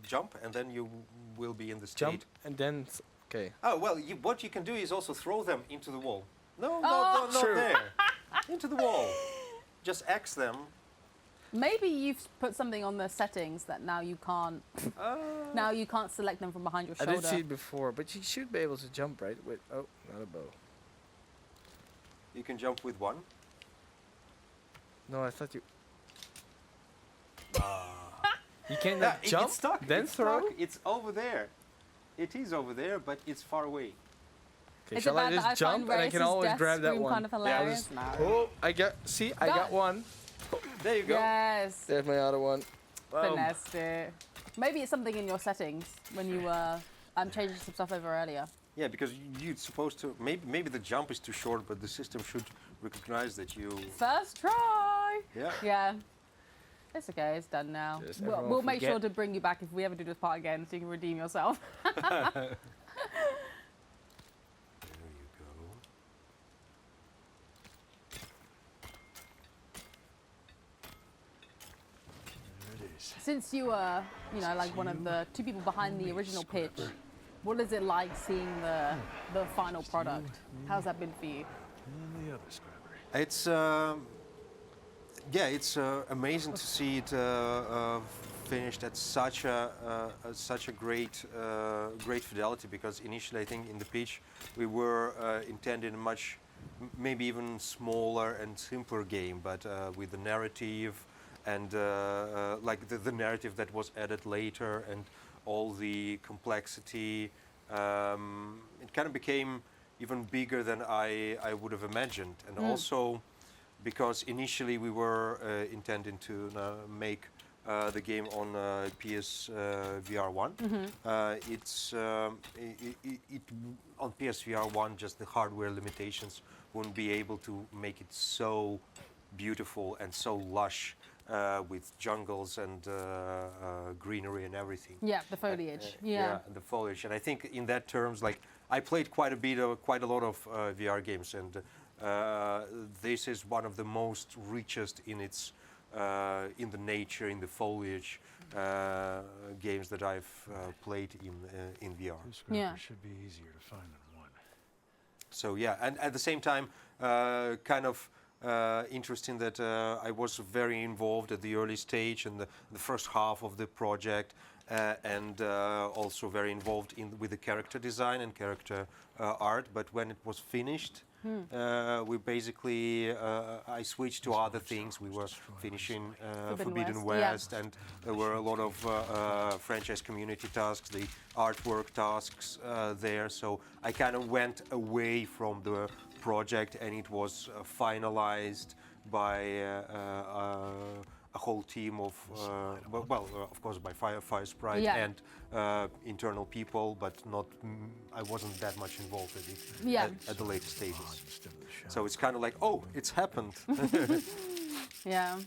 jump, and then you will be in the state. Jump and then. Okay. Oh well, what you can do is also throw them into the wall. No, Oh. not True. there. Into the wall. Just X them. Maybe you've put something on the settings that now you can't. Now you can't select them from behind your I shoulder. did see it before, but you should be able to jump, right? Wait. Oh, not a bow. You can jump with one. No, I thought you. You can't Yeah, like, jump, it's stuck. then it's throw. Stuck. It's over there. It is over there, but it's far away. Okay, Is it shall I bad that just I jump find and I Race's can always death grab that scream one? kind of Yeah, hilarious? just- No. Oh, I got one. There you go. Yes. There's my other one. Boom. Finessed it. Maybe it's something in your settings when you were changing some stuff over earlier. Yeah, because you're supposed to. Maybe the jump is too short, but the system should recognize that you. First try. Yeah. Yeah. It's okay. It's done now. Just We'll everyone make sure forget. to bring you back if we ever do this part again, so you can redeem yourself. There you go. There it is. Since you were, like one of the two people behind the original pitch, what is it like seeing the final product? How's that been for you? And the other scrubber. It's it's amazing to see it finished at such a great fidelity. Because initially, I think in the pitch we were intending a much, maybe even smaller and simpler game, but with the narrative and like the narrative that was added later and all the complexity. It kind of became even bigger than I would have imagined, and also because initially we were intending to make the game on PS VR 1. It's on PS VR 1, just the hardware limitations wouldn't be able to make it so beautiful and so lush with jungles and greenery and everything. Yeah, the foliage. Yeah, the foliage. And I think in that terms, like I played quite a lot of VR games, and this is one of the most richest in its in the nature, in the foliage games that I've played in VR. Two scrubbers Yeah. should be easier to find than one. So yeah, and at the same time, kind of interesting that I was very involved at the early stage and the first half of the project, and also very involved with the character design and character art. But when it was finished, we basically I switched to other things. We were finishing Forbidden West, and there were a lot of franchise community tasks, the artwork tasks there. So I kind of went away from the project, and it was finalized by a whole team of, of course, by Fire Sprite and internal people, but not. I wasn't that much involved with it at the later stages. So it's kind of like, oh, it's happened. Yeah.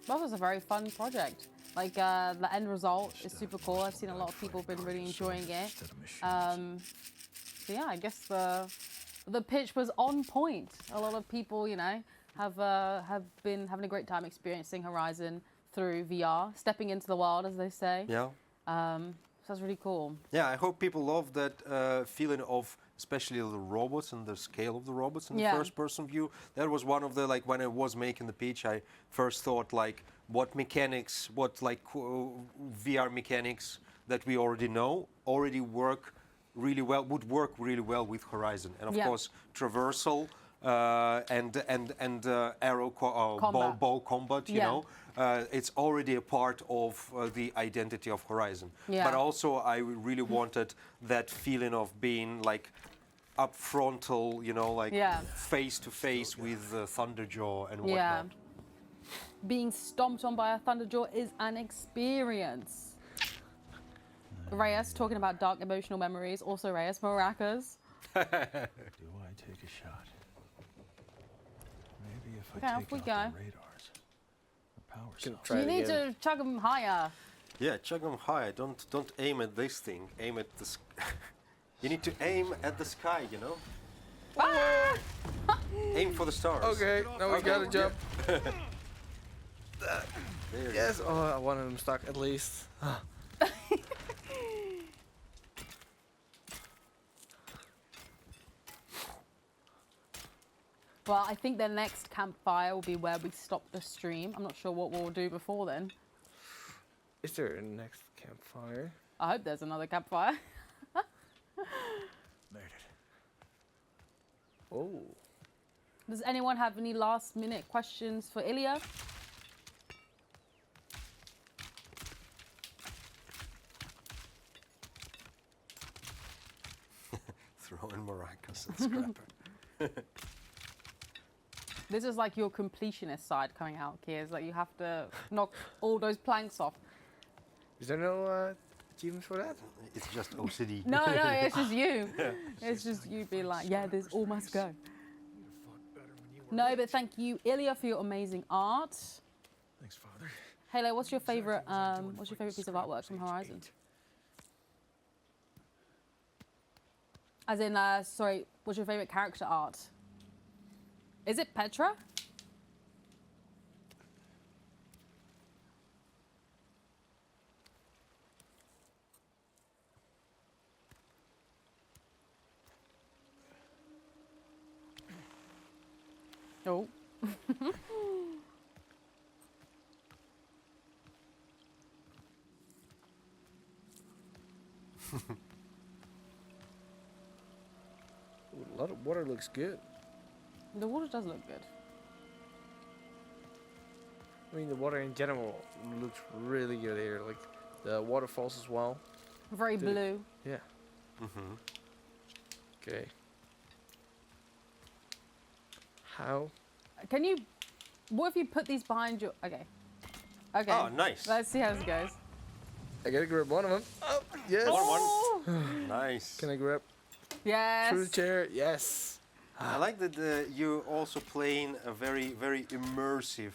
That was a very fun project. Like the end result is super cool. I've seen a lot of people have been really enjoying it. So yeah, I guess the pitch was on point. A lot of people, you know, have been having a great time experiencing Horizon through VR, stepping into the world, as they say. Yeah. So that's really cool. Yeah, I hope people love that feeling of, especially the robots and the scale of the robots in the first-person view. That was one of the, like, when I was making the pitch, I first thought, like, what mechanics, what, like, VR mechanics that we already know already work really well, would work really well with Horizon. And, of course, traversal and arrow bow combat, you know. It's already a part of the identity of Horizon. But also I really wanted that feeling of being like up frontal, you know, like face to face with Thunderjaw and whatnot. Being stomped on by a Thunderjaw is an experience. Reyes talking about dark emotional memories. Also Reyes, maracas. Do I take a shot? Maybe if I take out the radars. Power cells. You need to chug them higher. Yeah, chug them higher. Don't aim at this thing. Aim at the sky. You need to aim at the sky, you know? Ah! Aim for the stars. Okay, now we gotta jump. Yes, oh, one of them stuck at least. Well, I think the next campfire will be where we stop the stream. I'm not sure what we'll do before then. Is there a next campfire? I hope there's another campfire. Made it. Oh. Does anyone have any last minute questions for Ilya? Throwing maracas and scrapper. This is like your completionist side coming out, Kiers. Like you have to knock all those planks off. Is there no achievements for that? It's just OCD. No, it's just you. It's just you being like, yeah, this all must go. No, but thank you, Ilya, for your amazing art. Thanks, Father. Halo, what's your favorite piece of artwork from Horizon? As in, sorry, what's your favorite character art? Is it Petra? Oh. A lot of water looks good. The water does look good. I mean, the water in general looks really good here. Like the waterfalls as well. Very blue. Yeah. Mm-hmm. Okay. How? Can you? What if you put these behind your? Okay. Okay. Oh, nice. Let's see how this goes. I gotta grab one of them. Oh, yes. One. Nice. Can I grab? Yes. Through the chair. Yes. I like that you're also playing a very, very immersive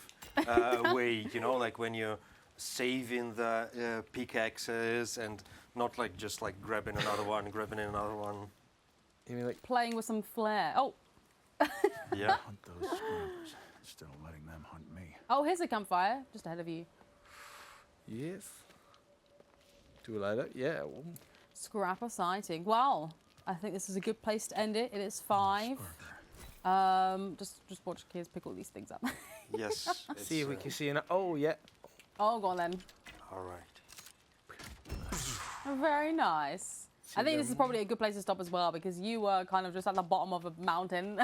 way, you know, like when you're saving the pickaxes and not like just like grabbing another one. You mean like playing with some flair? Oh. Yeah. Hunt those scrubbers instead of letting them hunt me. Oh, here's a campfire just ahead of you. Yes. Do we light up? Yeah. Scrapper sighting. Wow. I think this is a good place to end it. It is 5. Just watch Kiers pick all these things up. Yes. See if we can see it. Oh, yeah. Oh, go on then. All right. Very nice. I think this is probably a good place to stop as well because you were kind of just at the bottom of a mountain.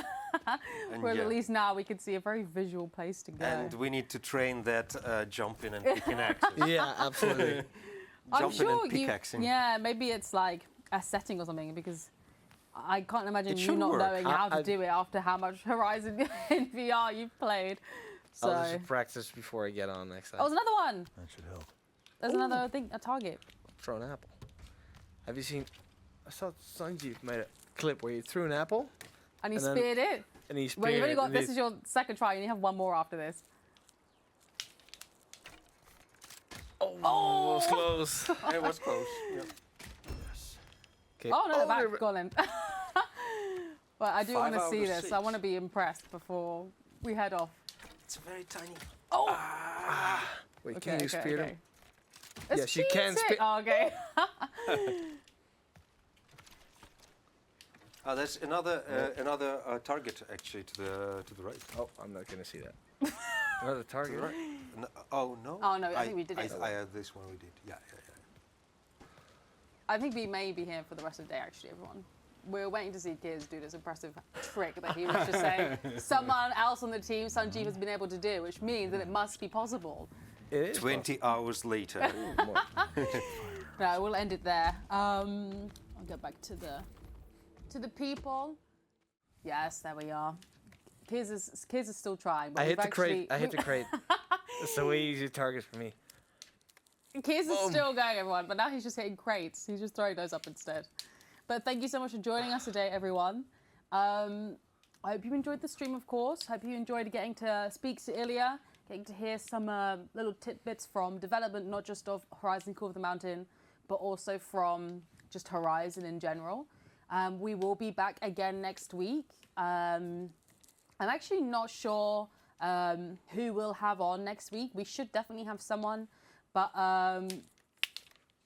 Whereas at least now we can see a very visual place to go. And we need to train that jumping and picking axes. Yeah, absolutely. I'm Jumping sure and pickaxing. yeah, maybe it's like a setting or something because I can't imagine It you should not work. knowing how to do it after how much Horizon in VR you've played. So. I'll just practice before I get on next time. Oh, there's another one. That should help. There's another thing, a target. Throw an apple. Have you seen? I saw Sanjeev made a clip where you threw an apple. And you And then- speared it. And he Well, you've only got, and this is your second try, and you have one more after this. Oh, it was close. It was close. Yep. Okay. Oh, no, there- back, go on then. Well, I do 5 want to see out of this. I 6. want to be impressed before we head off. It's very tiny. Oh! Wait, can you spear them? It's Yes, you can cheating. spear- Oh, okay. Oh, there's another target actually to the right. Oh, I'm not gonna see that. Another target. Right. No, oh no. Oh, no, I think we did it. I had this one. We did. Yeah. I think we may be here for the rest of the day, actually, everyone. We're waiting to see Kiers do this impressive trick that he was just saying someone else on the team, Sanjeev, has been able to do, which means that it must be possible. It is 20 hours later. possible. More. No, we'll end it there. I'll go back to the people. Yes, there we are. Kiers is still trying. But I hit we've the crate. actually- I hit the crate. That's a way easy target for me. Kiers is Boom. still going, everyone, but now he's just hitting crates. He's just throwing those up instead. But thank you so much for joining us today, everyone. I hope you enjoyed the stream, of course. Hope you enjoyed getting to speak to Ilya, getting to hear some little tidbits from development, not just of Horizon Call of the Mountain, but also from just Horizon in general. We will be back again next week. I'm actually not sure who we'll have on next week. We should definitely have someone, but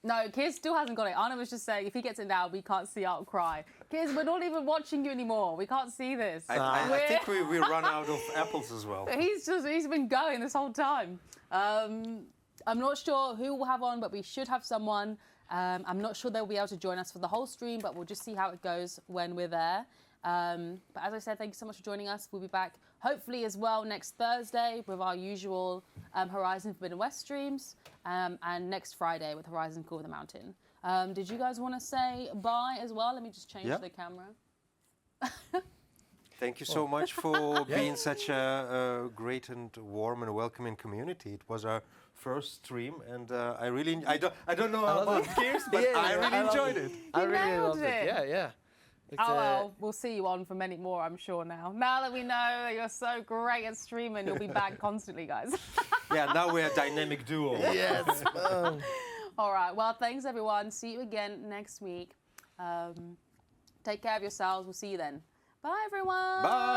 no, Kiers still hasn't got it. Anna was just saying if he gets it now, we can't see Outcry. Kiers, we're not even watching you anymore. We can't see this. I think we run out of apples as well. He's been going this whole time. I'm not sure who we'll have on, but we should have someone. I'm not sure they'll be able to join us for the whole stream, but we'll just see how it goes when we're there. But as I said, thank you so much for joining us. We'll be back hopefully as well next Thursday with our usual Horizon Forbidden West streams, and next Friday with Horizon Call of the Mountain. Did you guys want to say bye as well? Let me just change the camera. Thank you so much for being such a great and warm and welcoming community. It was our first stream, and I don't know about Kiers, but I really enjoyed it. I really nailed loved it. it. Yeah. It's, Well, we'll see you on for many more, I'm sure now. Now that we know that you're so great at streaming, you'll be back constantly, guys. Yeah, now we're a dynamic duo. Yes. All right. Well, thanks, everyone. See you again next week. Take care of yourselves. We'll see you then. Bye, everyone. Bye.